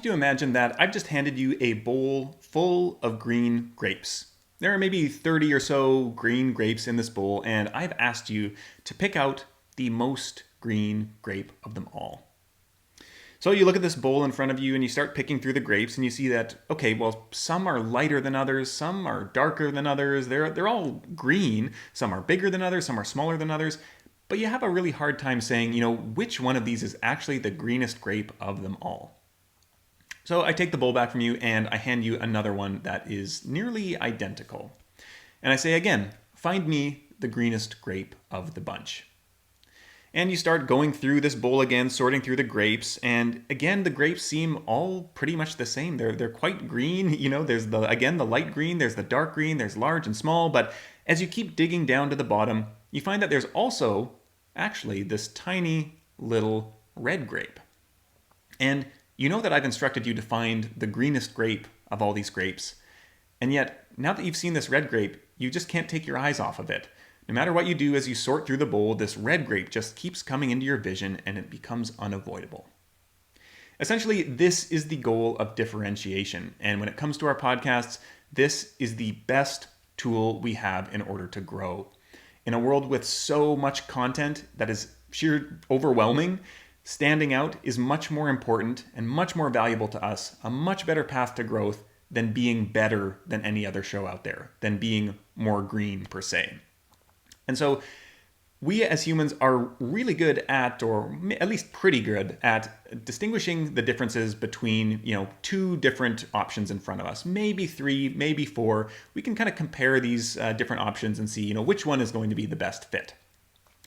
you to imagine that I've just handed you a bowl full of green grapes. There are maybe 30 or so green grapes in this bowl, and I've asked you to pick out the most green grape of them all. So you look at this bowl in front of you and you start picking through the grapes and you see that, okay, well, some are lighter than others, some are darker than others, they're all green, some are bigger than others, some are smaller than others, but you have a really hard time saying, which one of these is actually the greenest grape of them all. So I take the bowl back from you and I hand you another one that is nearly identical. And I say again, find me the greenest grape of the bunch. And you start going through this bowl again, sorting through the grapes, and again the grapes seem all pretty much the same. They're quite green, there's the light green, there's the dark green, there's large and small, but as you keep digging down to the bottom, you find that there's also actually this tiny little red grape. And you know that I've instructed you to find the greenest grape of all these grapes, and yet now that you've seen this red grape, you just can't take your eyes off of it. No matter what you do as you sort through the bowl, this red grape just keeps coming into your vision and it becomes unavoidable. Essentially, this is the goal of differentiation. And when it comes to our podcasts, this is the best tool we have in order to grow. In a world with so much content that is sheer overwhelming, standing out is much more important and much more valuable to us, a much better path to growth than being better than any other show out there, than being more green per se. And so we as humans are really good at, or at least pretty good at, distinguishing the differences between, two different options in front of us. Maybe three, maybe four. We can kind of compare these different options and see, which one is going to be the best fit.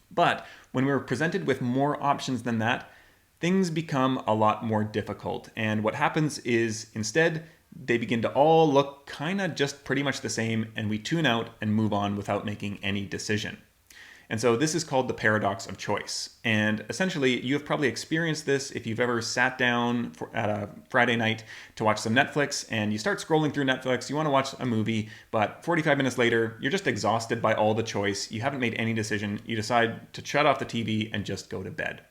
But when we're presented with more options than that, things become a lot more difficult. And what happens is instead, they begin to all look kind of just pretty much the same, and we tune out and move on without making any decision. And so this is called the paradox of choice. And essentially, you have probably experienced this if you've ever sat down at a Friday night to watch some Netflix, and you start scrolling through Netflix, you want to watch a movie, but 45 minutes later, you're just exhausted by all the choice, you haven't made any decision, you decide to shut off the TV and just go to bed.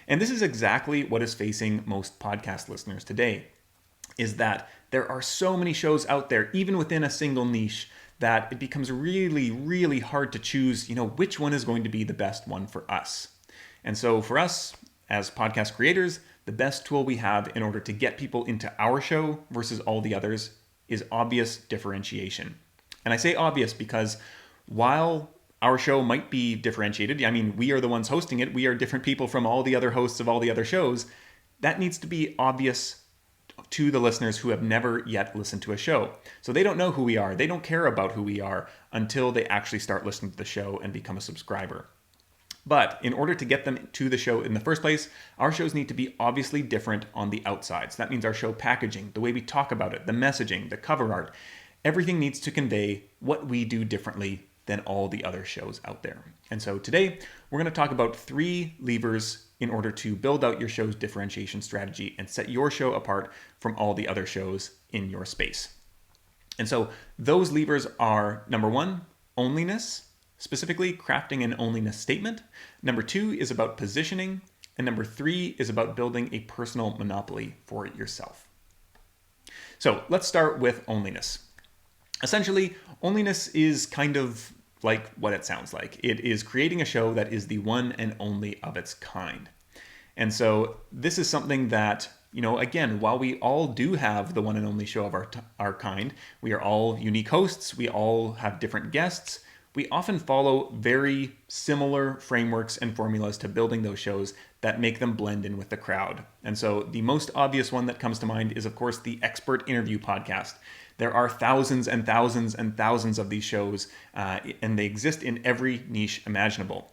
And this is exactly what is facing most podcast listeners today, is that there are so many shows out there, even within a single niche, that it becomes really, really hard to choose, which one is going to be the best one for us. And so for us, as podcast creators, the best tool we have in order to get people into our show versus all the others is obvious differentiation. And I say obvious because while our show might be differentiated, we are the ones hosting it, we are different people from all the other hosts of all the other shows, that needs to be obvious to the listeners who have never yet listened to a show. So they don't know who we are. They don't care about who we are until they actually start listening to the show and become a subscriber. But in order to get them to the show in the first place, our shows need to be obviously different on the outside. So that means our show packaging, the way we talk about it, the messaging, the cover art, everything needs to convey what we do differently than all the other shows out there. And so today, we're going to talk about 3 levers in order to build out your show's differentiation strategy and set your show apart from all the other shows in your space. And so those levers are, number 1, onlyness, specifically crafting an onlyness statement. Number 2 is about positioning. And number 3 is about building a personal monopoly for yourself. So let's start with onlyness. Essentially, onlyness is kind of like what it sounds like. It is creating a show that is the one and only of its kind. And so this is something that, again, while we all do have the one and only show of our kind, we are all unique hosts, we all have different guests, we often follow very similar frameworks and formulas to building those shows that make them blend in with the crowd. And so the most obvious one that comes to mind is, of course, the expert interview podcast. There are thousands and thousands and thousands of these shows, and they exist in every niche imaginable.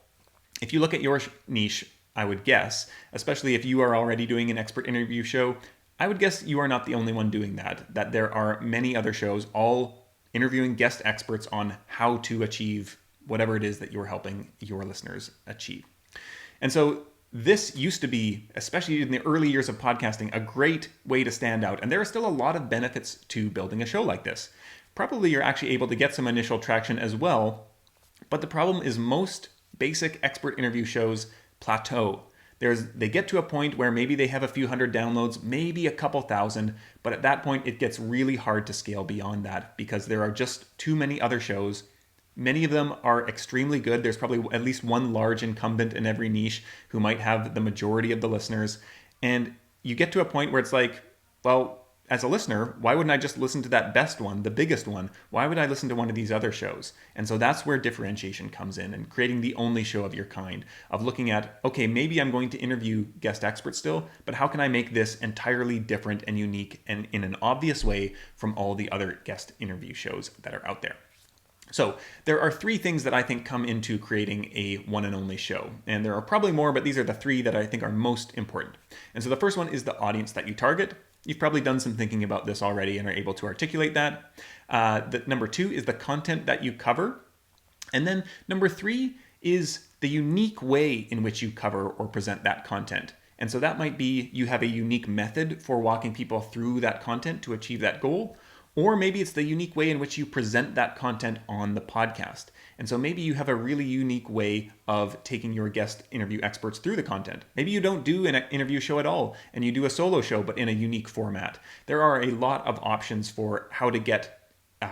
If you look at your niche, I would guess, especially if you are already doing an expert interview show, I would guess you are not the only one doing that there are many other shows all interviewing guest experts on how to achieve whatever it is that you're helping your listeners achieve. And so this used to be, especially in the early years of podcasting, a great way to stand out. And there are still a lot of benefits to building a show like this. Probably you're actually able to get some initial traction as well. But the problem is most basic expert interview shows plateau. They get to a point where maybe they have a few hundred downloads, maybe a couple thousand, but at that point it gets really hard to scale beyond that because there are just too many other shows. Many of them are extremely good. There's probably at least one large incumbent in every niche who might have the majority of the listeners. And you get to a point where it's like, well, as a listener, why wouldn't I just listen to that best one, the biggest one? Why would I listen to one of these other shows? And so that's where differentiation comes in, and creating the only show of your kind, of looking at, okay, maybe I'm going to interview guest experts still, but how can I make this entirely different and unique and in an obvious way from all the other guest interview shows that are out there? So there are three things that I think come into creating a one and only show. And there are probably more, but these are the three that I think are most important. And so the first one is the audience that you target. You've probably done some thinking about this already and are able to articulate that. Number two is the content that you cover. And then number three is the unique way in which you cover or present that content. And so that might be you have a unique method for walking people through that content to achieve that goal. Or maybe it's the unique way in which you present that content on the podcast. And so maybe you have a really unique way of taking your guest interview experts through the content. Maybe you don't do an interview show at all and you do a solo show, but in a unique format. There are a lot of options for how to get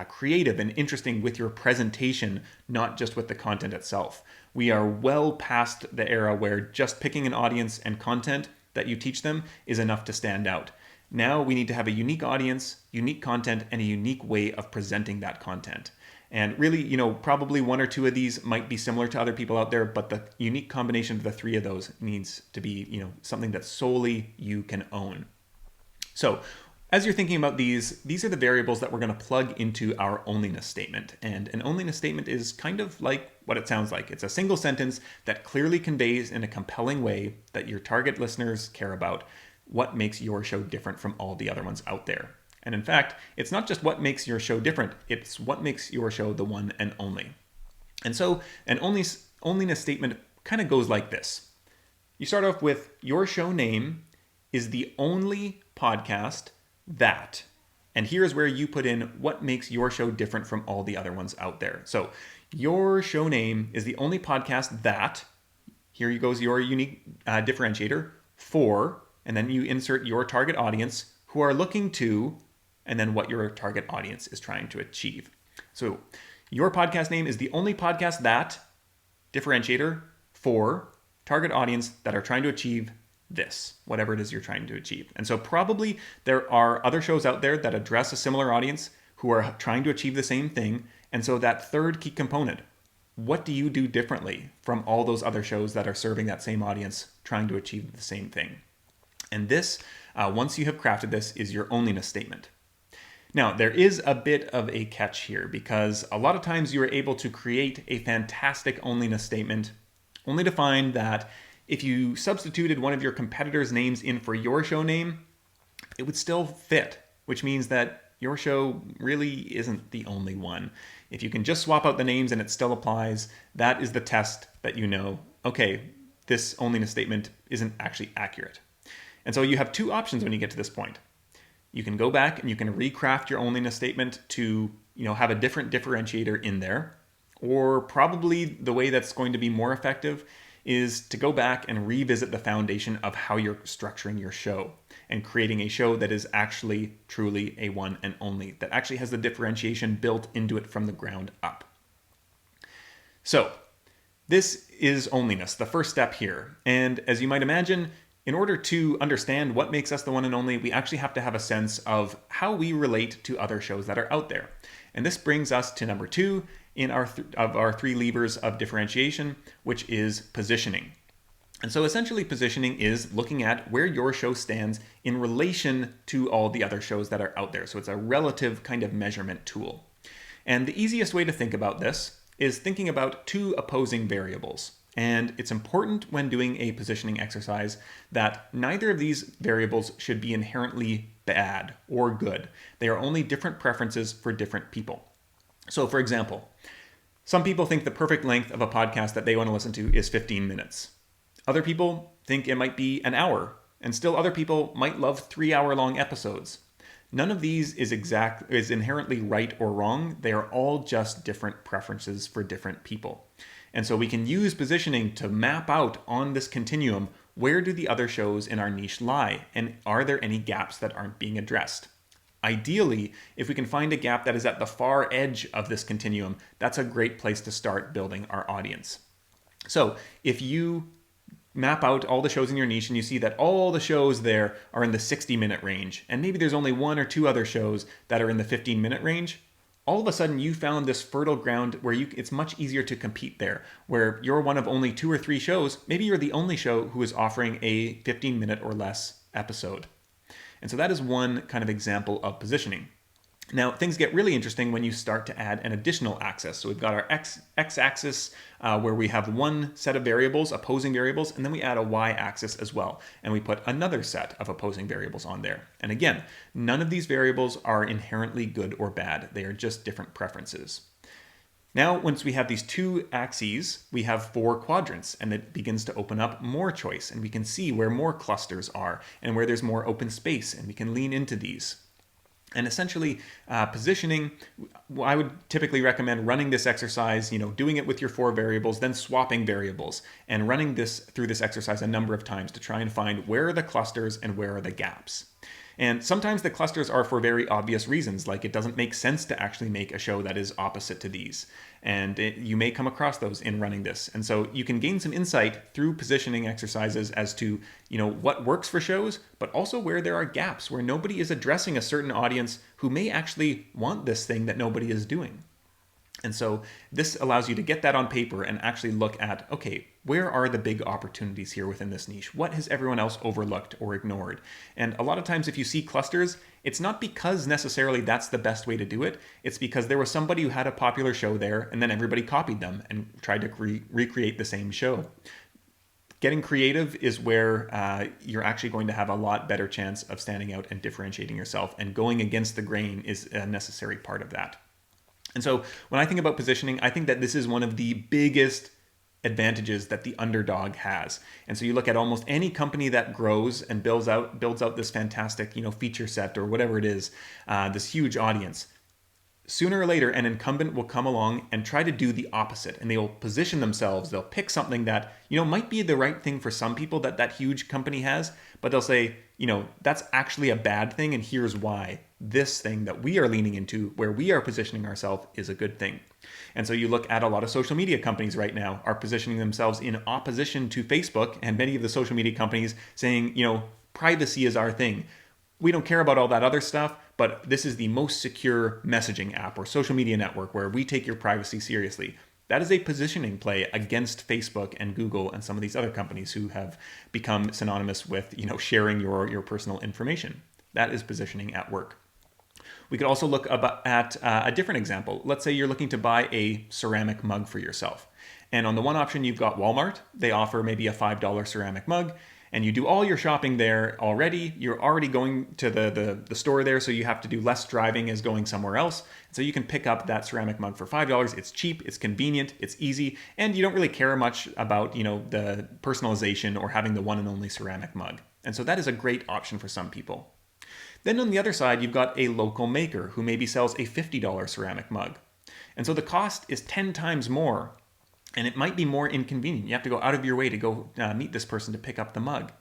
creative and interesting with your presentation, not just with the content itself. We are well past the era where just picking an audience and content that you teach them is enough to stand out. Now we need to have a unique audience, unique content, and a unique way of presenting that content. And really, probably one or two of these might be similar to other people out there, but the unique combination of the three of those needs to be, something that solely you can own. So as you're thinking about these are the variables that we're going to plug into our onlyness statement. And an onlyness statement is kind of like what it sounds like. It's a single sentence that clearly conveys in a compelling way that your target listeners care about what makes your show different from all the other ones out there. And in fact, it's not just what makes your show different, it's what makes your show the one and only. And so an onlyness statement kind of goes like this. You start off with your show name is the only podcast that, and here's where you put in what makes your show different from all the other ones out there. So your show name is the only podcast that, here goes your unique differentiator for, and then you insert your target audience who are looking to, and then what your target audience is trying to achieve. So your podcast name is the only podcast that, differentiator for target audience that are trying to achieve this, whatever it is you're trying to achieve. And so probably there are other shows out there that address a similar audience who are trying to achieve the same thing. And so that third key component, what do you do differently from all those other shows that are serving that same audience trying to achieve the same thing? And this, once you have crafted this, is your onlyness statement. Now, there is a bit of a catch here because a lot of times you are able to create a fantastic onlyness statement only to find that if you substituted one of your competitors' names in for your show name, it would still fit, which means that your show really isn't the only one. If you can just swap out the names and it still applies, that is the test that okay, this onlyness statement isn't actually accurate. And so you have two options when you get to this point. You can go back and you can recraft your onlyness statement to, have a different differentiator in there. Or probably the way that's going to be more effective is to go back and revisit the foundation of how you're structuring your show and creating a show that is actually truly a one and only, that actually has the differentiation built into it from the ground up. So this is onlyness, the first step here. And as you might imagine, in order to understand what makes us the one and only, we actually have to have a sense of how we relate to other shows that are out there. And this brings us to number two in our three levers of differentiation, which is positioning. And so essentially positioning is looking at where your show stands in relation to all the other shows that are out there. So it's a relative kind of measurement tool. And the easiest way to think about this is thinking about two opposing variables. And it's important when doing a positioning exercise that neither of these variables should be inherently bad or good. They are only different preferences for different people. So for example, some people think the perfect length of a podcast that they want to listen to is 15 minutes. Other people think it might be an hour, and still other people might love 3-hour-long episodes. None of these is inherently right or wrong. They are all just different preferences for different people. And so we can use positioning to map out on this continuum where do the other shows in our niche lie? And are there any gaps that aren't being addressed? Ideally, if we can find a gap that is at the far edge of this continuum, that's a great place to start building our audience. So if you map out all the shows in your niche and you see that all the shows there are in the 60-minute range, and maybe there's only one or two other shows that are in the 15-minute range, all of a sudden you found this fertile ground where it's much easier to compete there, where you're one of only 2 or 3 shows. Maybe you're the only show who is offering a 15-minute or less episode. And so that is one kind of example of positioning. Now, things get really interesting when you start to add an additional axis. So we've got our x-axis where we have one set of variables, opposing variables, and then we add a y-axis as well. And we put another set of opposing variables on there. And again, none of these variables are inherently good or bad. They are just different preferences. Now, once we have these 2 axes, we have 4 quadrants, and it begins to open up more choice. And we can see where more clusters are and where there's more open space, and we can lean into these. And essentially, positioning, I would typically recommend running this exercise, doing it with your 4 variables, then swapping variables, and running this through this exercise a number of times to try and find where are the clusters and where are the gaps. And sometimes the clusters are for very obvious reasons, like it doesn't make sense to actually make a show that is opposite to these. And you may come across those in running this. And so you can gain some insight through positioning exercises as to, what works for shows, but also where there are gaps, where nobody is addressing a certain audience who may actually want this thing that nobody is doing. And so this allows you to get that on paper and actually look at, okay, where are the big opportunities here within this niche? What has everyone else overlooked or ignored? And a lot of times if you see clusters, it's not because necessarily that's the best way to do it. It's because there was somebody who had a popular show there and then everybody copied them and tried to recreate the same show. Getting creative is where you're actually going to have a lot better chance of standing out and differentiating yourself, and going against the grain is a necessary part of that. And so when I think about positioning, I think that this is one of the biggest advantages that the underdog has. And so you look at almost any company that grows and builds out this fantastic, feature set or whatever it is, this huge audience. Sooner or later, an incumbent will come along and try to do the opposite, and they will position themselves. They'll pick something that, might be the right thing for some people that huge company has, but they'll say, that's actually a bad thing, and here's why. This thing that we are leaning into, where we are positioning ourselves, is a good thing. And so you look at a lot of social media companies right now are positioning themselves in opposition to Facebook, and many of the social media companies saying, privacy is our thing. We don't care about all that other stuff, but this is the most secure messaging app or social media network where we take your privacy seriously. That is a positioning play against Facebook and Google and some of these other companies who have become synonymous with, sharing your personal information. That is positioning at work. We could also look at a different example. Let's say you're looking to buy a ceramic mug for yourself. And on the one option, you've got Walmart. They offer maybe a $5 ceramic mug. And you do all your shopping there already. You're already going to the store there, so you have to do less driving as going somewhere else. So you can pick up that ceramic mug for $5. It's cheap, it's convenient, it's easy, and you don't really care much about, the personalization or having the one and only ceramic mug. And so that is a great option for some people. Then on the other side, you've got a local maker who maybe sells a $50 ceramic mug. And so the cost is 10 times more. And it might be more inconvenient. You have to go out of your way to go meet this person to pick up the mug.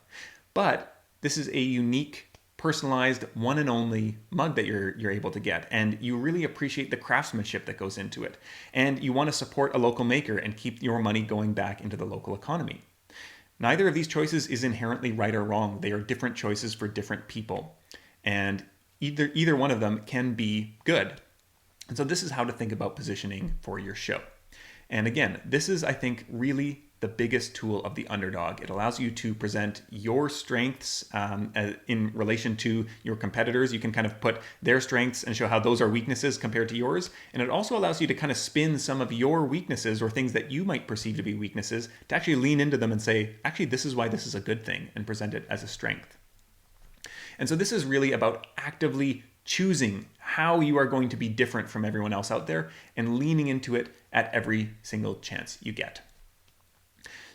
But this is a unique, personalized, one and only mug that you're able to get. And you really appreciate the craftsmanship that goes into it. And you want to support a local maker and keep your money going back into the local economy. Neither of these choices is inherently right or wrong. They are different choices for different people. And either one of them can be good. And so this is how to think about positioning for your show. And again, this is, I think, really the biggest tool of the underdog. It allows you to present your strengths in relation to your competitors. You can kind of put their strengths and show how those are weaknesses compared to yours. And it also allows you to kind of spin some of your weaknesses or things that you might perceive to be weaknesses to actually lean into them and say, actually, this is why this is a good thing, and present it as a strength. And so this is really about actively choosing how you are going to be different from everyone else out there and leaning into it at every single chance you get.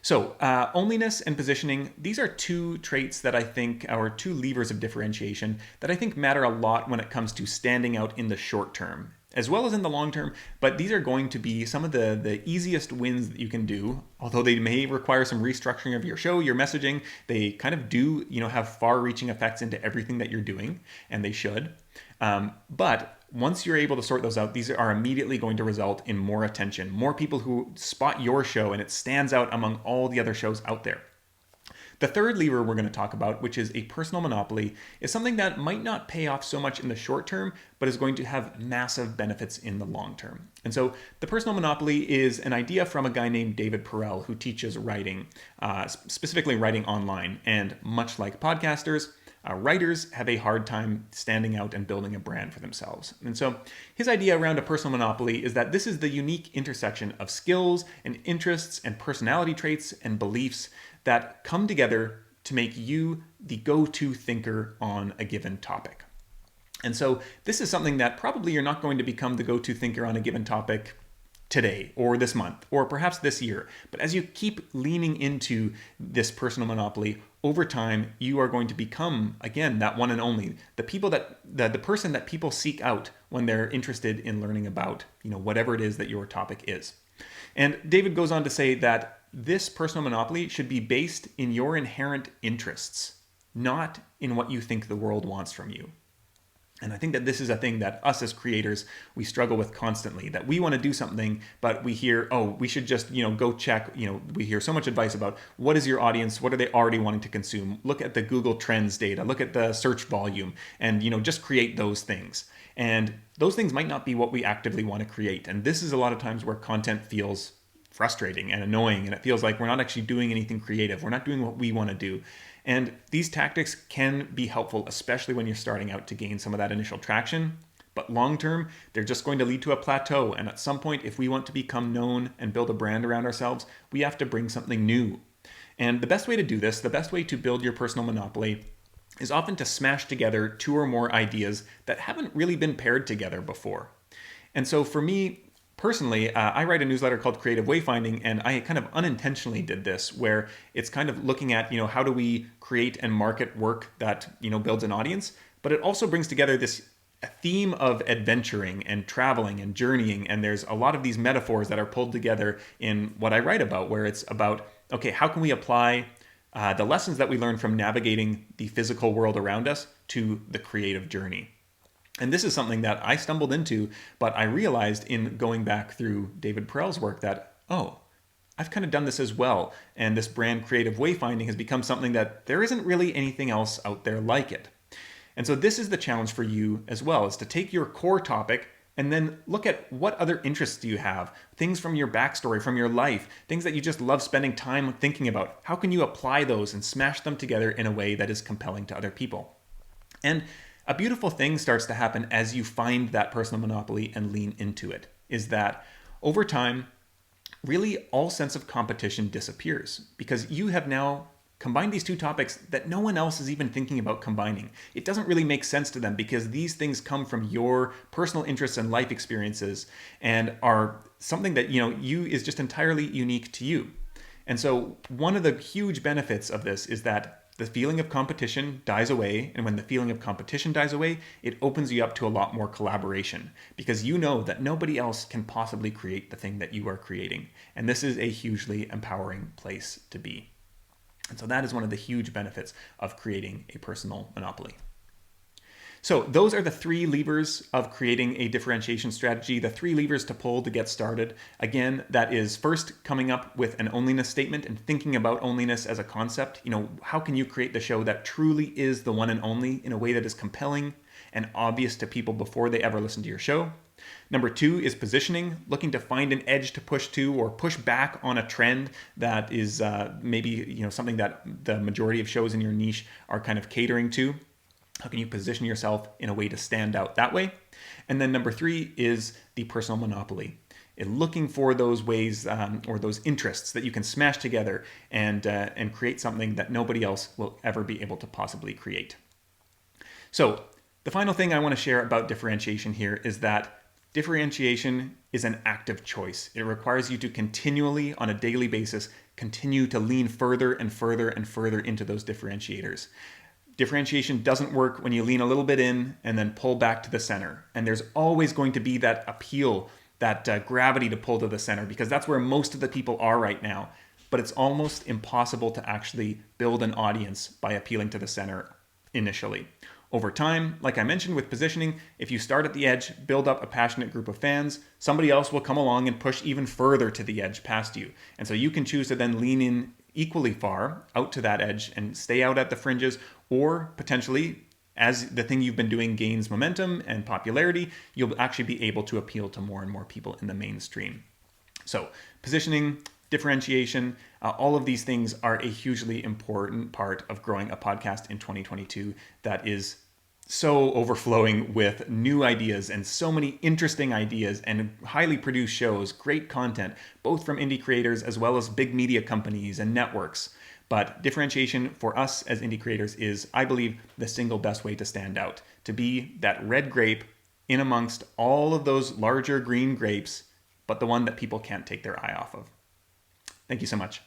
So onlyness and positioning, these are 2 traits that I think are 2 levers of differentiation that I think matter a lot when it comes to standing out in the short term. as well as in the long term. But these are going to be some of the easiest wins that you can do. Although they may require some restructuring of your show, your messaging, they kind of do, have far-reaching effects into everything that you're doing, and they should. But once you're able to sort those out, these are immediately going to result in more attention, more people who spot your show, and it stands out among all the other shows out there. The third lever we're going to talk about, which is a personal monopoly, is something that might not pay off so much in the short term, but is going to have massive benefits in the long term. And so the personal monopoly is an idea from a guy named David Perell, who teaches writing, specifically writing online. And much like podcasters, writers have a hard time standing out and building a brand for themselves. And so his idea around a personal monopoly is that this is the unique intersection of skills and interests and personality traits and beliefs that come together to make you the go-to thinker on a given topic. And so this is something that probably you're not going to become the go-to thinker on a given topic today or this month or perhaps this year. But as you keep leaning into this personal monopoly over time, you are going to become, again, that one and only, the person that people seek out when they're interested in learning about, whatever it is that your topic is. And David goes on to say that this personal monopoly should be based in your inherent interests, not in what you think the world wants from you. And I think that this is a thing that us as creators, we struggle with constantly, that we want to do something, but we hear, we should just, go check, we hear so much advice about what is your audience? What are they already wanting to consume? Look at the Google Trends data, look at the search volume, and, just create those things. And those things might not be what we actively want to create. And this is a lot of times where content feels frustrating and annoying, and it feels like we're not actually doing anything creative. We're not doing what we want to do. And these tactics can be helpful, especially when you're starting out to gain some of that initial traction. But long term, they're just going to lead to a plateau. And at some point, if we want to become known and build a brand around ourselves, we have to bring something new. And the best way to do this, the best way to build your personal monopoly, is often to smash together two or more ideas that haven't really been paired together before. And so for me, personally, I write a newsletter called Creative Wayfinding, and I kind of unintentionally did this, where it's kind of looking at, how do we create and market work that, builds an audience, but it also brings together this theme of adventuring and traveling and journeying, and there's a lot of these metaphors that are pulled together in what I write about, where it's about, okay, how can we apply the lessons that we learn from navigating the physical world around us to the creative journey. And this is something that I stumbled into, but I realized in going back through David Perell's work that, I've kind of done this as well. And this brand Creative Wayfinding has become something that there isn't really anything else out there like it. And so this is the challenge for you as well, is to take your core topic and then look at what other interests do you have, things from your backstory, from your life, things that you just love spending time thinking about. How can you apply those and smash them together in a way that is compelling to other people? And a beautiful thing starts to happen as you find that personal monopoly and lean into it, is that over time, really all sense of competition disappears because you have now combined these two topics that no one else is even thinking about combining. It doesn't really make sense to them because these things come from your personal interests and life experiences and are something that, you is just entirely unique to you. And so one of the huge benefits of this is that the feeling of competition dies away, and when the feeling of competition dies away, it opens you up to a lot more collaboration because you know that nobody else can possibly create the thing that you are creating. And this is a hugely empowering place to be. And so that is one of the huge benefits of creating a personal monopoly. So those are the three levers of creating a differentiation strategy, the three levers to pull to get started. Again, that is first coming up with an onlyness statement and thinking about onlyness as a concept. How can you create the show that truly is the one and only in a way that is compelling and obvious to people before they ever listen to your show? Number two is positioning, looking to find an edge to push to or push back on a trend that is maybe something that the majority of shows in your niche are kind of catering to. How can you position yourself in a way to stand out that way? And then number three is the personal monopoly. Looking for those ways or those interests that you can smash together and create something that nobody else will ever be able to possibly create. So the final thing I want to share about differentiation here is that differentiation is an active choice. It requires you to continually, on a daily basis, continue to lean further and further and further into those differentiators. Differentiation doesn't work when you lean a little bit in and then pull back to the center. And there's always going to be that appeal, that gravity to pull to the center, because that's where most of the people are right now. But it's almost impossible to actually build an audience by appealing to the center initially. Over time, like I mentioned with positioning, if you start at the edge, build up a passionate group of fans, somebody else will come along and push even further to the edge past you. And so you can choose to then lean in equally far out to that edge and stay out at the fringes, or potentially, as the thing you've been doing gains momentum and popularity, you'll actually be able to appeal to more and more people in the mainstream. So positioning, differentiation, all of these things are a hugely important part of growing a podcast in 2022 that is so overflowing with new ideas and so many interesting ideas and highly produced shows, great content, both from indie creators as well as big media companies and networks. But differentiation for us as indie creators is, I believe, the single best way to stand out, to be that red grape in amongst all of those larger green grapes, but the one that people can't take their eye off of. Thank you so much.